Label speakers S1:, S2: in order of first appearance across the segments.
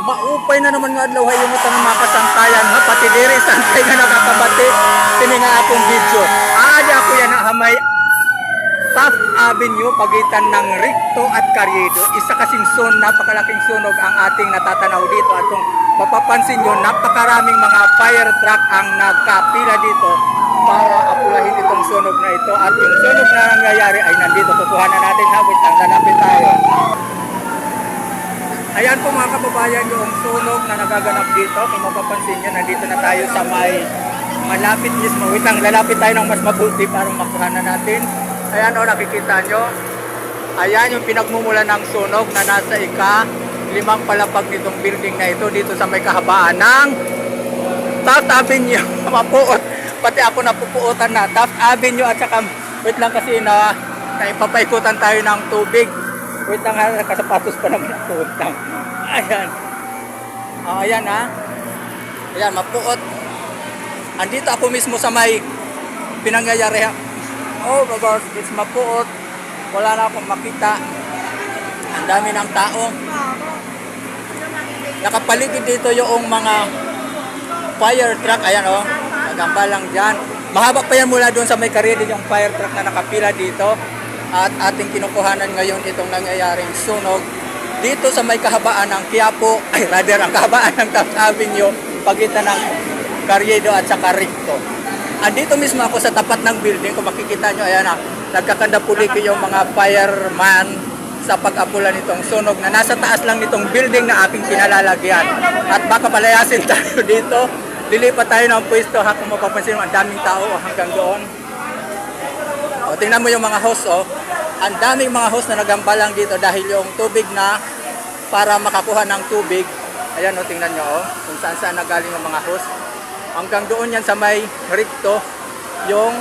S1: Maupay na naman nga adlaw hayo mo tanang makasangkayan ha pati diri santay nga nakakabati kini nga akong video. Adi ako yan na may Taft Avenue pagitan ng Recto at Carriedo. Isa kasing napakalaking sunog ang ating natatanaw dito at kung mapapansin nyo, napakaraming mga fire truck ang nagkapila dito para apulahin itong sunog na ito. At yung sunog na nangyayari ay nandito. Kukuha na natin ha, wait lang, lalapit tayo. Ayan po mga kababayan yung sunog na nagaganap dito. Kung mapapansin nyo, nandito na tayo sa may malapit mismo. Wait lang, lalapit tayo ng mas mabuti para makuha na natin. Ayan o, nakikita nyo. Ayan yung pinagmumula ng sunog na nasa ika-5 palapag nitong building na ito dito sa may kahabaan ng Taft Avenue. Mapuot. Pati ako napupuotan na. Taft Avenue at saka, wait lang kasi na ipapaikutan tayo ng tubig. Wait lang ha, nakasapatos pa naman ako. Wait lang. Ayan. Ayan ha. Ayan, mapuot. Andito ako mismo sa may pinangyayari. Oh, because it's mapuot. Wala na akong makita. Ang dami ng tao. Nakapaligid dito yung mga fire truck. Ayan oh, nagamba lang dyan. Mahaba pa yan mula doon sa may Carriedo yung fire truck na nakapila dito. At ating kinukuhanan ngayon itong nangyayaring sunog dito sa may kahabaan ng Quiapo, ay rather ang kahabaan ng Taft Avenue pagitan ng Carriedo at saka Recto. Andito mismo ako sa tapat ng building. Kung makikita nyo, ayan na, nagkakandapuliki yung mga fireman sa pag-apula nitong sunog na nasa taas lang nitong building na aking pinalalagyan. At baka palayasin tayo dito. Lilipat tayo ng pwesto ha. Kung mapapansin mo, ang daming tao hanggang doon. O, tingnan mo yung mga host, oh. Ang daming mga host na nagamba lang dito dahil yung tubig na para makakuha ng tubig. Ayan, oh, tingnan nyo, oh, kung saan nagaling yung mga host. Hanggang doon yan sa may Recto, yung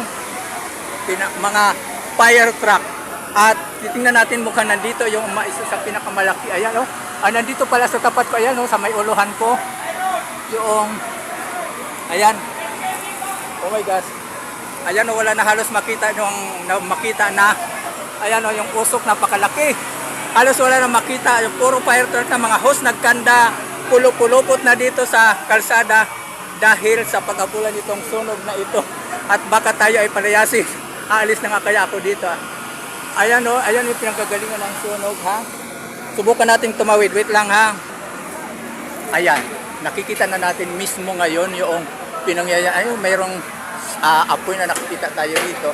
S1: mga fire truck. At titingnan natin mukhang nandito yung isa sa pinakamalaki. Ayan, oh. Nandito pala sa tapat ko, ayan, oh, sa may uluhan ko. Yung, ayan. Oh my gosh. Ayan, oh, wala na halos makita na, ayan, oh, yung usok napakalaki. Halos wala na makita. Yung puro fire truck na mga host nagkanda, pulupot na dito sa kalsada dahil sa pag-apulan nitong sunog na ito. At baka tayo ay palayasin. Aalis na nga kaya ako dito. Ayan o, ayan yung pinagkagalingan ng sunog ha. Subukan nating tumawid. Wait lang ha. Ayan, nakikita na natin mismo ngayon yung pinangyayari. Ayun, mayroong apoy na nakikita tayo dito.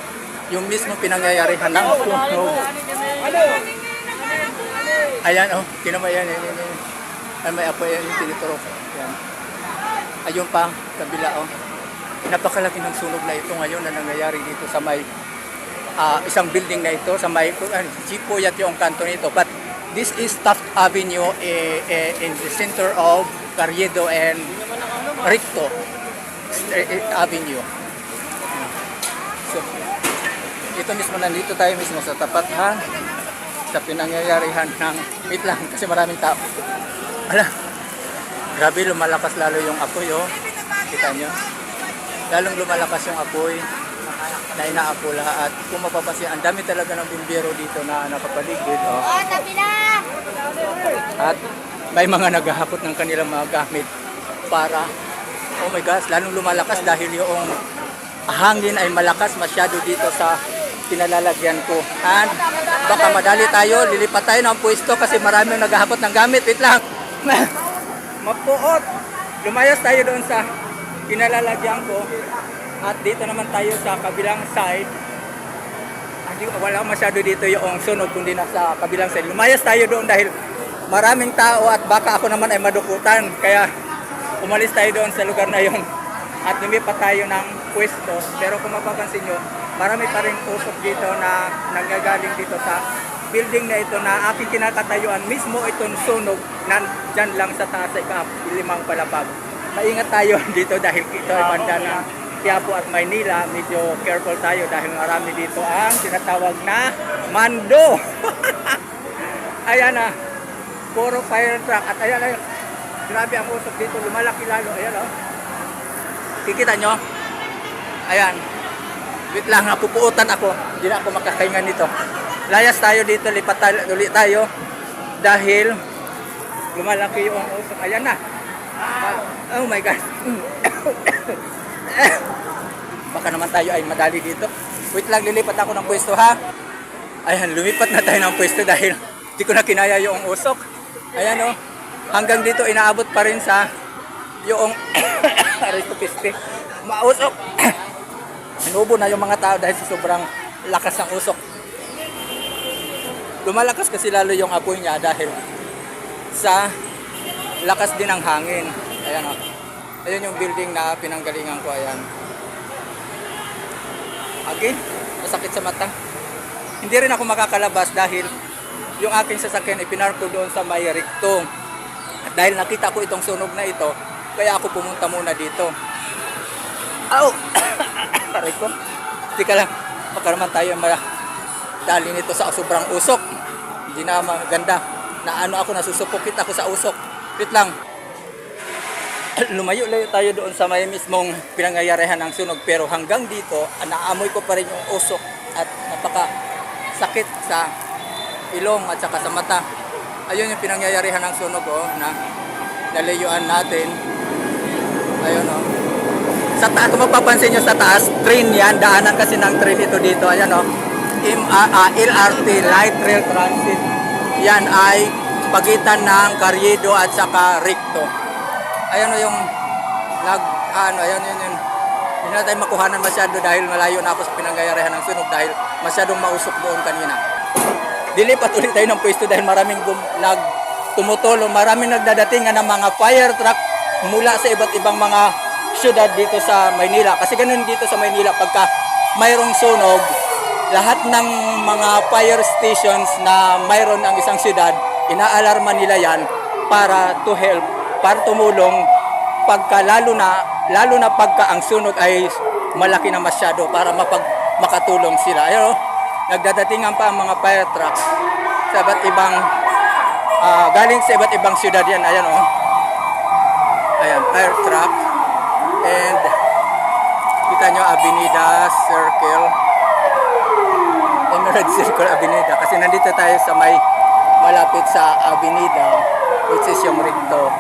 S1: Yung mismo pinangyayarihan ng sunog. Ayan o, kinama yan. Ay, may apoy yan yung tiniturok. Ayan. Ayun pa, kabila oh. Napakalaki ng sunog na ito ngayon na nangyayari dito sa may isang building na ito sa may Chipuyat yung kanto nito. But this is Taft Avenue in the center of Carriedo and Recto Avenue. So, ito mismo nandito tayo mismo sa tapat ha sa pinangyayarihan ng wait lang kasi maraming tao. Ala. Grabe, lumalakas lalo yung apoy, oh. Kita nyo? Lalong lumalakas yung apoy na inaapula. At kung mapapansin, ang dami talaga ng bumbero dito na nakapaligid, oh. At may mga naghahakot ng kanilang mga gamit para, oh my gosh, lalong lumalakas dahil yung hangin ay malakas masyado dito sa pinalalagyan ko. And baka madali tayo, lilipat tayo ng pwesto kasi maraming naghahakot ng gamit. Wait lang. Mapuot. Lumayas tayo doon sa pinalalagyan ko. At dito naman tayo sa kabilang side. Wala masyado dito yung sunog kundi nasa kabilang side. Lumayas tayo doon dahil maraming tao at baka ako naman ay madukutan. Kaya umalis tayo doon sa lugar na yun. At lumipat tayo ng pwesto. Pero kung mapapansin nyo, marami pa rin usok dito na nanggagaling dito sa building na ito na aking kinakatayuan mismo itong sunog na dyan lang sa taas sa ika-5 palapag. Maingat tayo dito dahil ito ay banda ng Quiapo at Maynila. Medyo careful tayo dahil marami dito ang tinatawag na mando. Ayan na, puro fire truck at ayan na, grabe ang usok dito, lumalaki lalo. Ayan o, kikita nyo? Ayan, wait lang, napupuutan ako, hindi na ako makakahinga nito. Layas tayo dito, lipat tayo, ulit tayo dahil lumalaki yung usok. Ayan na. Oh my God. Baka naman tayo ay madali dito. Wait lang, lilipat ako ng pwesto ha. Ayan, lumipat na tayo ng pwesto dahil di ko na kinaya yung usok. Ayan o. Hanggang dito inaabot pa rin sa yung Aristo Piste. Mausok. Inubo na yung mga tao dahil sa sobrang lakas ng usok. Lumalakas kasi lalo yung apoy niya dahil sa lakas din ng hangin. Ayan o. Ayan yung building na pinanggalingan ko. Ayan. Again, masakit sa mata. Hindi rin ako makakalabas dahil yung aking sasakyan ipinark ko doon sa may recto. At dahil nakita ko itong sunog na ito, kaya ako pumunta muna dito. Ow! Aray ko. Tika lang. Baka naman tayo madali nito sa sobrang usok. Hindi na maganda. Na ano ako, nasusupukit ako sa usok. Wait lang. Lumayo-layo tayo doon sa may mismong pinangyayarihan ng sunog. Pero hanggang dito, naamoy ko pa rin yung usok. At napaka sakit sa ilong at saka sa mata. Ayun yung pinangyayarihan ng sunog na nalayuan natin. Ayun sa taas, kung mapapansin nyo sa taas, train yan. Daanan kasi ng train ito dito. Ayan LRT, Light Rail Transit. Yan ay pagitan ng Carriedo at saka Recto. Ayan yung ayan yun. Hindi na tayo makuhanan masyado dahil malayo na ako sa pinangyayarihan ng sunog dahil masyadong mausok doon kanina. Dilipat ulit tayo ng pwesto dahil maraming tumutulong, maraming nagdadatingan ng mga fire truck mula sa iba't ibang mga syudad dito sa Maynila. Kasi ganun dito sa Maynila, pagka mayroong sunog, lahat ng mga fire stations na mayroon ang isang syudad, inaalarma nila yan para to help, para tumulong pagka lalo na pagka ang sunog ay malaki na masyado para makatulong sila. Ayun, nagdadatingan pa ang mga fire trucks sa iba't ibang galing sa iba't ibang syudad yan. Ayan ayan, fire truck. And kita nyo Avenida Circle, Emerald Circle Avenida, kasi nandito tayo sa may malapit sa Avenida, which is yung Recto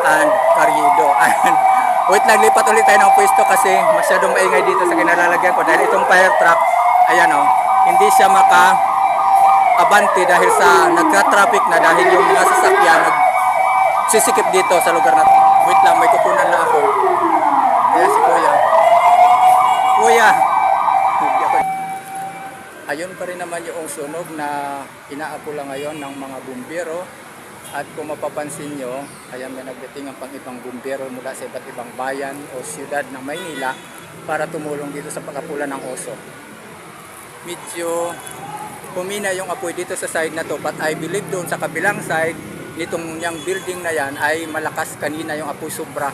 S1: and Carriedo. And wait lang, lipat ulit tayo ng pwesto kasi masyadong maingay dito sa kinalalagyan ko dahil itong fire truck, ayan hindi siya maka-abante dahil sa nagka-traffic na dahil yung mga sasakyan nagsisikip dito sa lugar na to. Wait lang, may kukunan na ako. Ayan si Kuya. Kuya! Ayun pa rin naman yung sunog na inaapula ngayon ng mga bumbero. At kung mapapansin nyo, ayan, may nagdating ang pang ibang bumbero mula sa iba't ibang bayan o siyudad ng Maynila para tumulong dito sa pag-apula ng usok. Medyo humina yung apoy dito sa side na to, but I believe doon sa kabilang side nitong yung building na yan ay malakas kanina yung apoy sobra.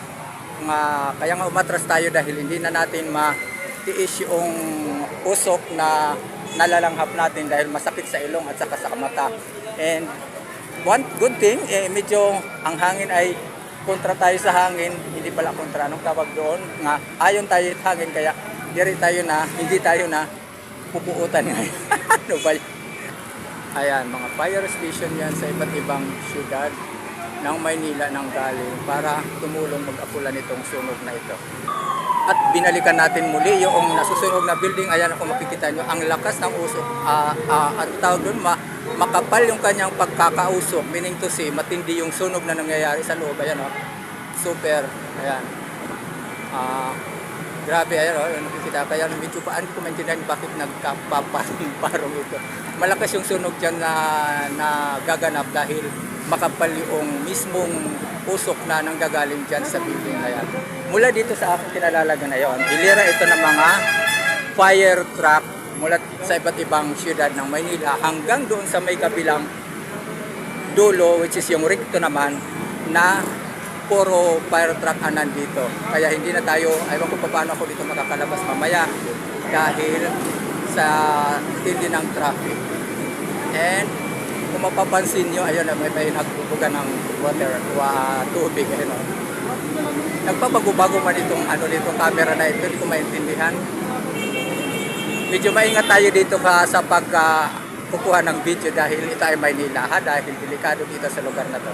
S1: Kaya nga umatras tayo dahil hindi na natin matiis yung usok na nalalanghap natin dahil masakit sa ilong at saka sa mata. And one good thing, medyo ang hangin ay kontra tayo sa hangin, hindi pala kontra, anong tawag doon, nga ayon tayo sa hangin, kaya hindi tayo na pupuutan ngayon. Ano ba yun? Ayan, mga fire station yan sa iba't ibang syudad ng Maynila nang galing para tumulong mag-apula nitong sunog na ito. At binalikan natin muli yung nasusunog na building. Ayan, kung makikita nyo, ang lakas ng usok. Ang tawag doon, makapal yung kanyang pagkakausok, meaning to say, matindi yung sunog na nangyayari sa loob. Ayan super. Ayan. Grabe, ayan yung nakikita. Kaya medyo hindi ko maintindihan bakit nagkapaparong ito. Malakas yung sunog dyan na gaganap dahil makapal yung mismong usok na nanggagaling dyan sa building na yan. Mula dito sa aking kinalalagan na yun, hilera ito ng mga fire truck mula sa iba't ibang syudad ng Maynila hanggang doon sa may kabilang dulo, which is yung Recto naman, na puro fire truck nandito. Kaya hindi na tayo, ayaw ko paano ako dito makakalabas mamaya dahil sa tindi ng traffic. And kung mapapansin nyo, ayun, may nagbubuga ng tubig. Ayun, nagpabago-bago man itong camera na ito, hindi ko maintindihan. Medyo maingat tayo dito sa pagkukuha ng video dahil ito ay Maynila, dahil delikado dito sa lugar na to.